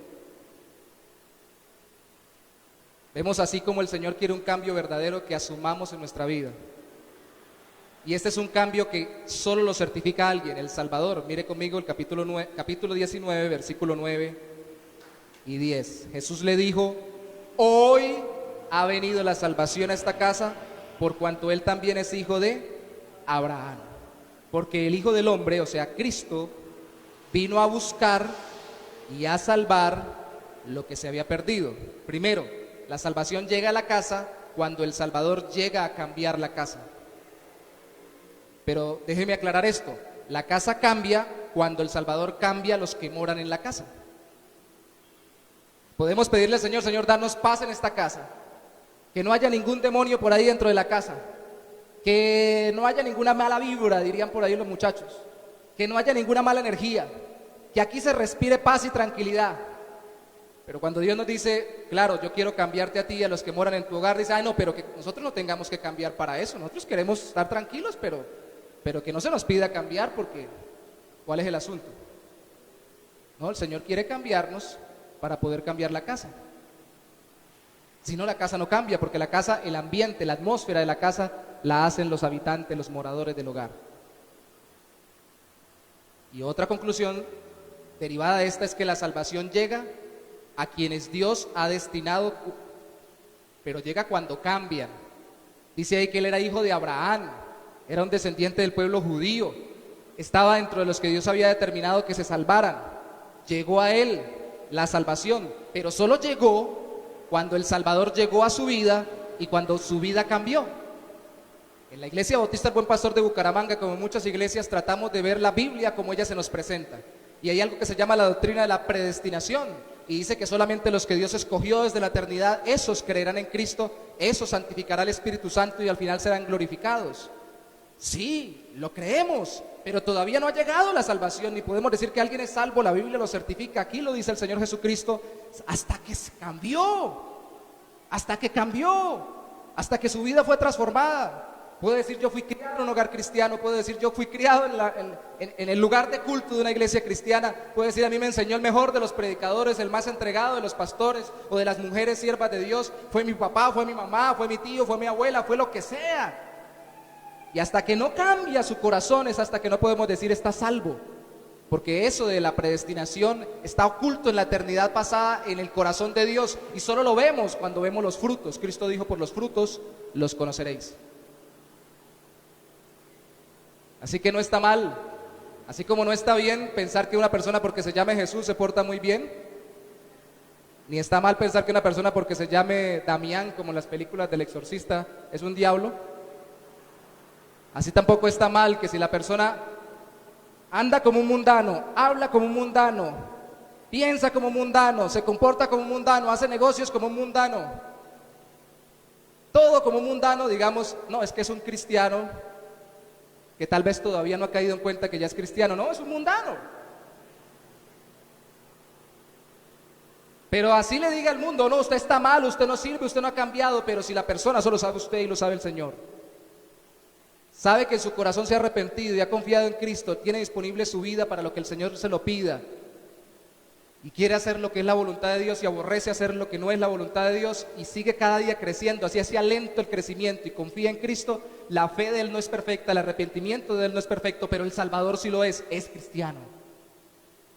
Vemos así como el Señor quiere un cambio verdadero que asumamos en nuestra vida. Y este es un cambio que solo lo certifica alguien, el Salvador. Mire conmigo el capítulo 19, versículo 9 y 10. Jesús le dijo: hoy ha venido la salvación a esta casa, por cuanto él también es hijo de Abraham. Porque el Hijo del Hombre, o sea, Cristo, vino a buscar y a salvar lo que se había perdido. Primero, la salvación llega a la casa cuando el Salvador llega a cambiar la casa. Pero déjeme aclarar esto: la casa cambia cuando el Salvador cambia a los que moran en la casa. Podemos pedirle al Señor: Señor, danos paz en esta casa, que no haya ningún demonio por ahí dentro de la casa, que no haya ninguna mala vibra, dirían por ahí los muchachos, que no haya ninguna mala energía, que aquí se respire paz y tranquilidad. Pero cuando Dios nos dice: claro, yo quiero cambiarte a ti y a los que moran en tu hogar, dice: ay, no, pero que nosotros no tengamos que cambiar para eso, nosotros queremos estar tranquilos, pero que no se nos pida cambiar, porque ¿cuál es el asunto? No, el Señor quiere cambiarnos para poder cambiar la casa. Si no, la casa no cambia, porque la casa, el ambiente, la atmósfera de la casa la hacen los habitantes, los moradores del hogar. Y otra conclusión derivada de esta es que la salvación llega a quienes Dios ha destinado, pero llega cuando cambian. Dice ahí que él era hijo de Abraham, era un descendiente del pueblo judío, estaba dentro de los que Dios había determinado que se salvaran. Llegó a él la salvación, pero solo llegó cuando el Salvador llegó a su vida y cuando su vida cambió. En la Iglesia Bautista El Buen Pastor de Bucaramanga, como en muchas iglesias, tratamos de ver la Biblia como ella se nos presenta. Y hay algo que se llama la doctrina de la predestinación, y dice que solamente los que Dios escogió desde la eternidad, esos creerán en Cristo, esos santificará el Espíritu Santo y al final serán glorificados. Sí, lo creemos, pero todavía no ha llegado la salvación, ni podemos decir que alguien es salvo, la Biblia lo certifica, aquí lo dice el Señor Jesucristo, hasta que se cambió, hasta que cambió, hasta que su vida fue transformada. Puede decir yo fui criado en un hogar cristiano, puede decir yo fui criado en el lugar de culto de una iglesia cristiana, puede decir a mí me enseñó el mejor de los predicadores, el más entregado de los pastores o de las mujeres siervas de Dios, fue mi papá, fue mi mamá, fue mi tío, fue mi abuela, fue lo que sea. Y hasta que no cambia su corazón es hasta que no podemos decir está salvo, porque eso de la predestinación está oculto en la eternidad pasada en el corazón de Dios y solo lo vemos cuando vemos los frutos. Cristo dijo por los frutos los conoceréis. Así que no está mal, así como no está bien pensar que una persona porque se llame Jesús se porta muy bien, ni está mal pensar que una persona porque se llame Damián, como en las películas del exorcista, es un diablo. Así tampoco está mal que si la persona anda como un mundano, habla como un mundano, piensa como un mundano, se comporta como un mundano, hace negocios como un mundano, todo como un mundano, digamos, no, es que es un cristiano que tal vez todavía no ha caído en cuenta que ya es cristiano. No, es un mundano. Pero así le diga al mundo, no, usted está mal, usted no sirve, usted no ha cambiado, pero si la persona solo sabe usted y lo sabe el Señor, sabe que en su corazón se ha arrepentido y ha confiado en Cristo, tiene disponible su vida para lo que el Señor se lo pida, y quiere hacer lo que es la voluntad de Dios y aborrece hacer lo que no es la voluntad de Dios y sigue cada día creciendo, así hacía lento el crecimiento y confía en Cristo, la fe de él no es perfecta, el arrepentimiento de él no es perfecto, pero el Salvador sí lo es cristiano.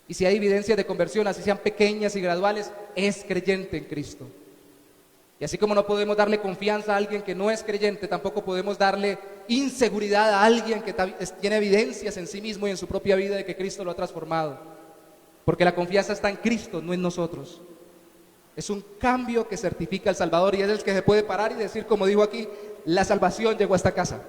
Y si hay evidencias de conversión, así sean pequeñas y graduales, es creyente en Cristo. Y así como no podemos darle confianza a alguien que no es creyente, tampoco podemos darle inseguridad a alguien que tiene evidencias en sí mismo y en su propia vida de que Cristo lo ha transformado. Porque la confianza está en Cristo, no en nosotros. Es un cambio que certifica el Salvador y es el que se puede parar y decir, como dijo aquí, la salvación llegó a esta casa.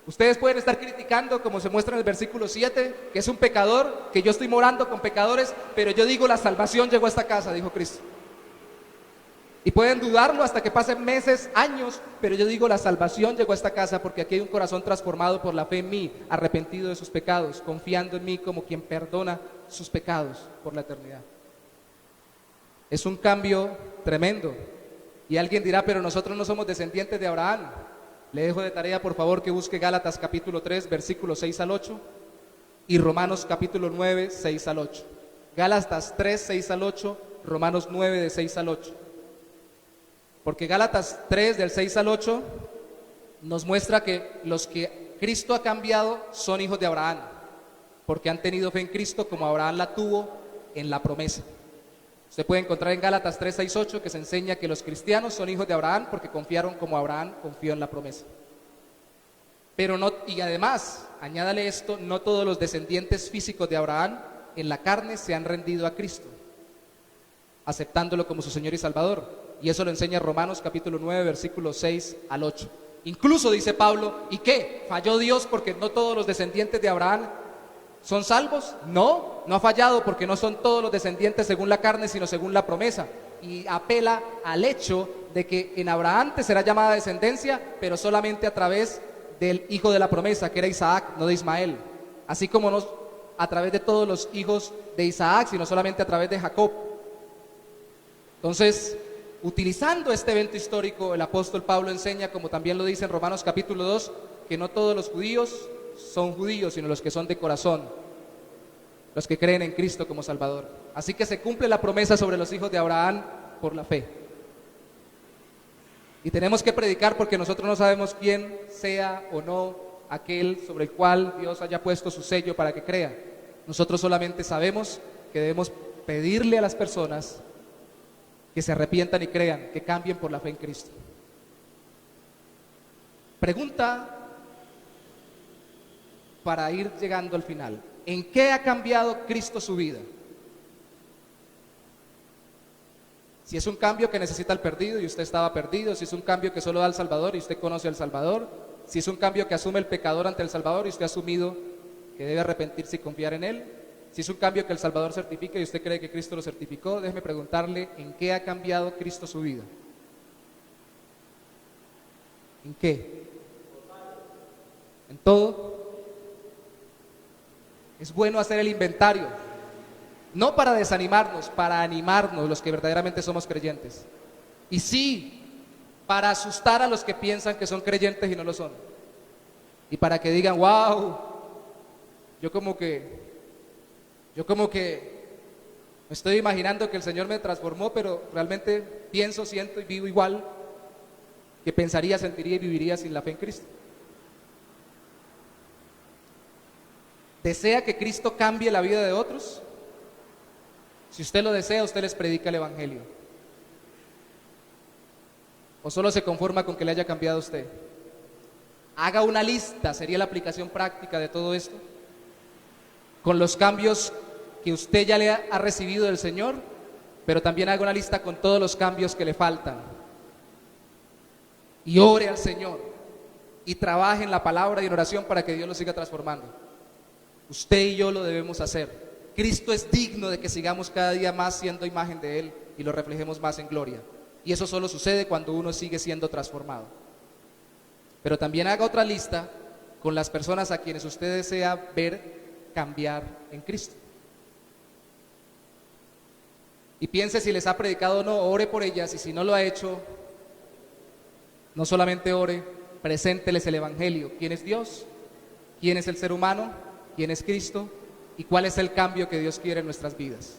Ustedes pueden estar criticando, como se muestra en el versículo 7, que es un pecador, que yo estoy morando con pecadores, pero yo digo la salvación llegó a esta casa, dijo Cristo. Y pueden dudarlo hasta que pasen meses, años, pero yo digo la salvación llegó a esta casa porque aquí hay un corazón transformado por la fe en mí, arrepentido de sus pecados, confiando en mí como quien perdona sus pecados por la eternidad. Es un cambio tremendo. Y alguien dirá, pero nosotros no somos descendientes de Abraham. Le dejo de tarea, por favor, que busque Gálatas capítulo 3, versículos 6 al 8 y Romanos capítulo 9, 6 al 8. Gálatas 3, 6 al 8, Romanos 9, de 6 al 8. Porque Gálatas 3, del 6 al 8, nos muestra que los que Cristo ha cambiado son hijos de Abraham, porque han tenido fe en Cristo como Abraham la tuvo en la promesa. Usted puede encontrar en Gálatas 3, 6, 8 que se enseña que los cristianos son hijos de Abraham porque confiaron como Abraham confió en la promesa. Pero no, y además, añádale esto, no todos los descendientes físicos de Abraham en la carne se han rendido a Cristo, aceptándolo como su Señor y Salvador. Y eso lo enseña Romanos capítulo 9, versículos 6 al 8. Incluso dice Pablo, ¿y qué? ¿Falló Dios porque no todos los descendientes de Abraham son salvos? No, no ha fallado porque no son todos los descendientes según la carne, sino según la promesa. Y apela al hecho de que en Abraham te será llamada descendencia, pero solamente a través del hijo de la promesa, que era Isaac, no de Ismael. Así como no a través de todos los hijos de Isaac, sino solamente a través de Jacob. Entonces, utilizando este evento histórico, el apóstol Pablo enseña, como también lo dice en Romanos capítulo 2, que no todos los judíos son judíos, sino los que son de corazón, los que creen en Cristo como Salvador. Así que se cumple la promesa sobre los hijos de Abraham por la fe. Y tenemos que predicar porque nosotros no sabemos quién sea o no aquel sobre el cual Dios haya puesto su sello para que crea. Nosotros solamente sabemos que debemos pedirle a las personas que se arrepientan y crean, que cambien por la fe en Cristo. Pregunta para ir llegando al final: ¿en qué ha cambiado Cristo su vida? Si es un cambio que necesita el perdido y usted estaba perdido, si es un cambio que solo da al Salvador y usted conoce al Salvador, si es un cambio que asume el pecador ante el Salvador y usted ha asumido que debe arrepentirse y confiar en Él, si es un cambio que el Salvador certifica y usted cree que Cristo lo certificó, déjeme preguntarle, ¿en qué ha cambiado Cristo su vida? ¿En qué? ¿En todo? Es bueno hacer el inventario, no para desanimarnos, para animarnos los que verdaderamente somos creyentes. Y sí, para asustar a los que piensan que son creyentes y no lo son. Y para que digan, wow, yo como que me estoy imaginando que el Señor me transformó, pero realmente pienso, siento y vivo igual que pensaría, sentiría y viviría sin la fe en Cristo. ¿Desea que Cristo cambie la vida de otros? Si usted lo desea, usted les predica el Evangelio. ¿O solo se conforma con que le haya cambiado a usted? Haga una lista, sería la aplicación práctica de todo esto, con los cambios que usted ya le ha recibido del Señor, pero también haga una lista con todos los cambios que le faltan. Y ore al Señor, y trabaje en la palabra y en oración para que Dios lo siga transformando. Usted y yo lo debemos hacer. Cristo es digno de que sigamos cada día más siendo imagen de Él y lo reflejemos más en gloria. Y eso solo sucede cuando uno sigue siendo transformado. Pero también haga otra lista con las personas a quienes usted desea ver cambiar en Cristo. Y piense si les ha predicado o no, ore por ellas, y si no lo ha hecho, no solamente ore, presénteles el Evangelio. ¿Quién es Dios? ¿Quién es el ser humano? ¿Quién es Cristo? ¿Y cuál es el cambio que Dios quiere en nuestras vidas?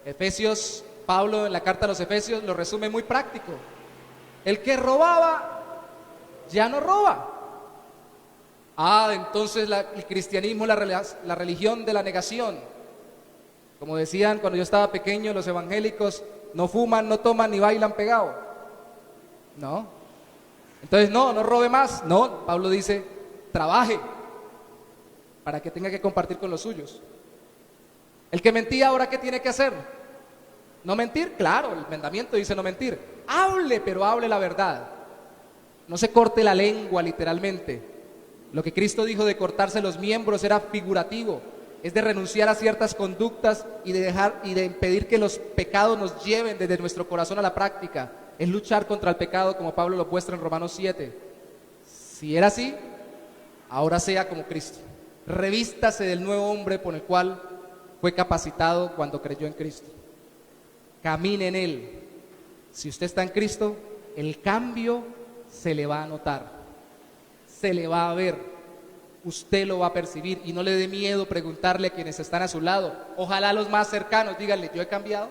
Efesios, Pablo en la carta a los Efesios lo resume muy práctico. El que robaba, ya no roba. Entonces el cristianismo es la religión de la negación. Como decían cuando yo estaba pequeño, los evangélicos no fuman, no toman ni bailan pegado. No. Entonces no robe más. No, Pablo dice, trabaje para que tenga que compartir con los suyos. El que mentía, ahora ¿qué tiene que hacer? ¿No mentir? Claro, el mandamiento dice no mentir. Hable, pero hable la verdad. No se corte la lengua literalmente. Lo que Cristo dijo de cortarse los miembros era figurativo. Es de renunciar a ciertas conductas y de impedir que los pecados nos lleven desde nuestro corazón a la práctica. Es luchar contra el pecado, como Pablo lo muestra en Romanos 7. Si era así, ahora sea como Cristo. Revístase del nuevo hombre por el cual fue capacitado cuando creyó en Cristo. Camine en Él. Si usted está en Cristo, el cambio se le va a notar, se le va a ver, usted lo va a percibir, y no le dé miedo preguntarle a quienes están a su lado, ojalá los más cercanos, díganle, ¿yo he cambiado?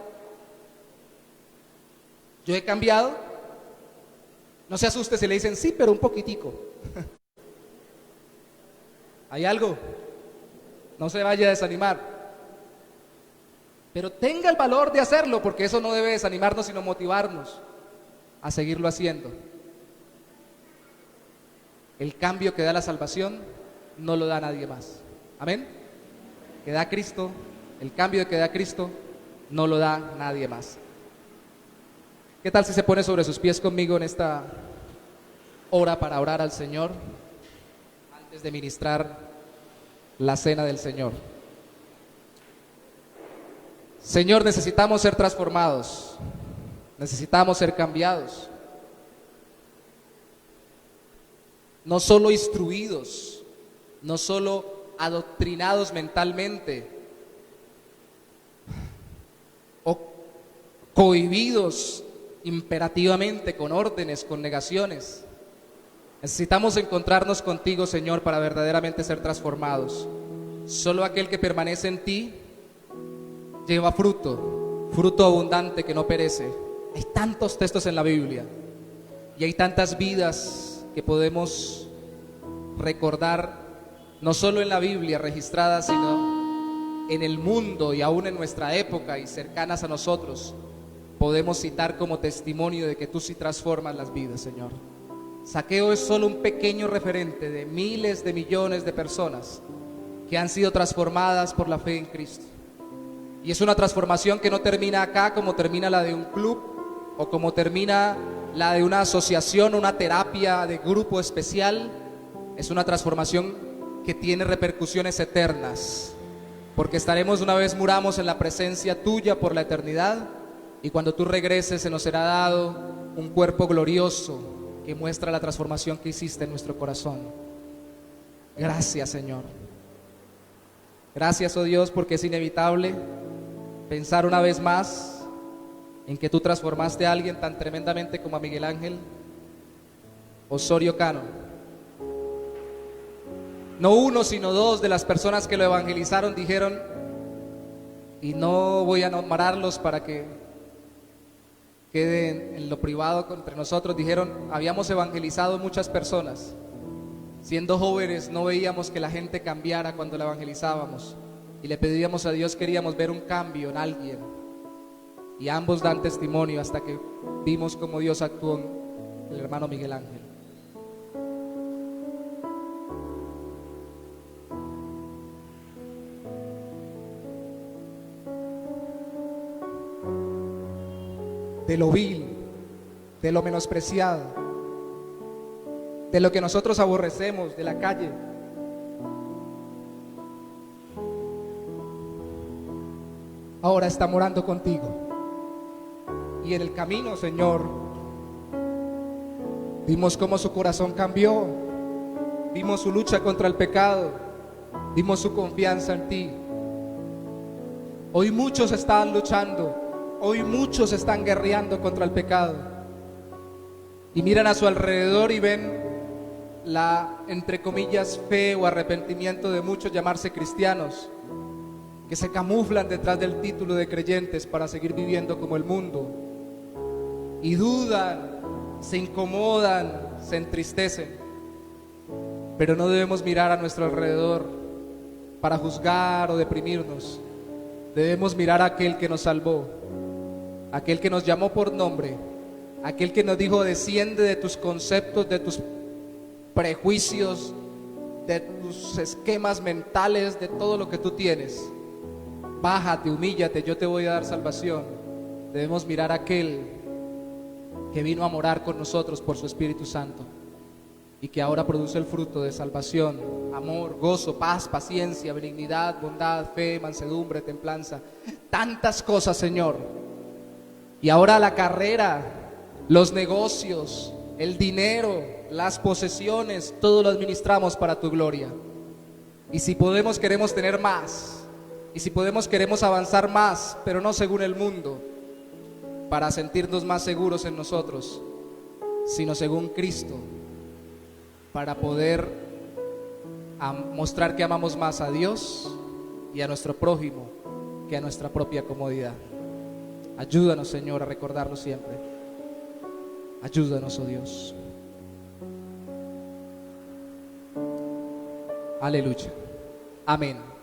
¿Yo he cambiado? No se asuste si le dicen, sí, pero un poquitico. ¿Hay algo? No se vaya a desanimar. Pero tenga el valor de hacerlo, porque eso no debe desanimarnos, sino motivarnos a seguirlo haciendo. El cambio que da la salvación no lo da nadie más. Amén. Que da Cristo, el cambio que da Cristo no lo da nadie más. ¿Qué tal si se pone sobre sus pies conmigo en esta hora para orar al Señor antes de ministrar la cena del Señor? Señor, necesitamos ser transformados, necesitamos ser cambiados, no solo instruidos, no solo adoctrinados mentalmente o cohibidos imperativamente con órdenes, con negaciones. Necesitamos encontrarnos contigo, Señor, para verdaderamente ser transformados. Solo aquel que permanece en ti lleva fruto, fruto abundante que no perece. Hay tantos textos en la Biblia y hay tantas vidas que podemos recordar, no solo en la Biblia registradas, sino en el mundo y aún en nuestra época y cercanas a nosotros. Podemos citar como testimonio de que tú sí transformas las vidas, Señor. Zaqueo es solo un pequeño referente de miles de millones de personas que han sido transformadas por la fe en Cristo. Y es una transformación que no termina acá como termina la de un club o como termina la de una asociación, una terapia de grupo especial. Es una transformación que tiene repercusiones eternas, porque estaremos una vez muramos en la presencia tuya por la eternidad, y cuando tú regreses se nos será dado un cuerpo glorioso que muestra la transformación que hiciste en nuestro corazón. Gracias, Señor. Gracias, oh Dios, porque es inevitable pensar una vez más en que tú transformaste a alguien tan tremendamente como a Miguel Ángel Osorio Cano. No uno, sino dos de las personas que lo evangelizaron dijeron, y no voy a nombrarlos para que quede en lo privado entre nosotros, dijeron: habíamos evangelizado muchas personas. Siendo jóvenes no veíamos que la gente cambiara cuando la evangelizábamos, y le pedíamos a Dios, queríamos ver un cambio en alguien. Y ambos dan testimonio hasta que vimos cómo Dios actuó en el hermano Miguel Ángel. De lo vil, de lo menospreciado, de lo que nosotros aborrecemos, de la calle, ahora está morando contigo. Y en el camino, Señor, vimos cómo su corazón cambió, vimos su lucha contra el pecado, vimos su confianza en ti. Hoy muchos están luchando, hoy muchos están guerreando contra el pecado, y miran a su alrededor y ven la, entre comillas, fe o arrepentimiento de muchos llamarse cristianos, que se camuflan detrás del título de creyentes para seguir viviendo como el mundo, y dudan, se incomodan, se entristecen. Pero no debemos mirar a nuestro alrededor para juzgar o deprimirnos. Debemos mirar a aquel que nos salvó, aquel que nos llamó por nombre, aquel que nos dijo: desciende de tus conceptos, de tus prejuicios, de tus esquemas mentales, de todo lo que tú tienes. Bájate, humíllate, yo te voy a dar salvación. Debemos mirar a aquel que vino a morar con nosotros por su Espíritu Santo, y que ahora produce el fruto de salvación, amor, gozo, paz, paciencia, benignidad, bondad, fe, mansedumbre, templanza. Tantas cosas, Señor. Y ahora la carrera, los negocios, el dinero, las posesiones, todo lo administramos para tu gloria. Y si podemos, queremos tener más. Y si podemos, queremos avanzar más, pero no según el mundo, para sentirnos más seguros en nosotros, sino según Cristo, para poder mostrar que amamos más a Dios y a nuestro prójimo que a nuestra propia comodidad. Ayúdanos, Señor, a recordarlo siempre. Ayúdanos, oh Dios. Aleluya. Amén.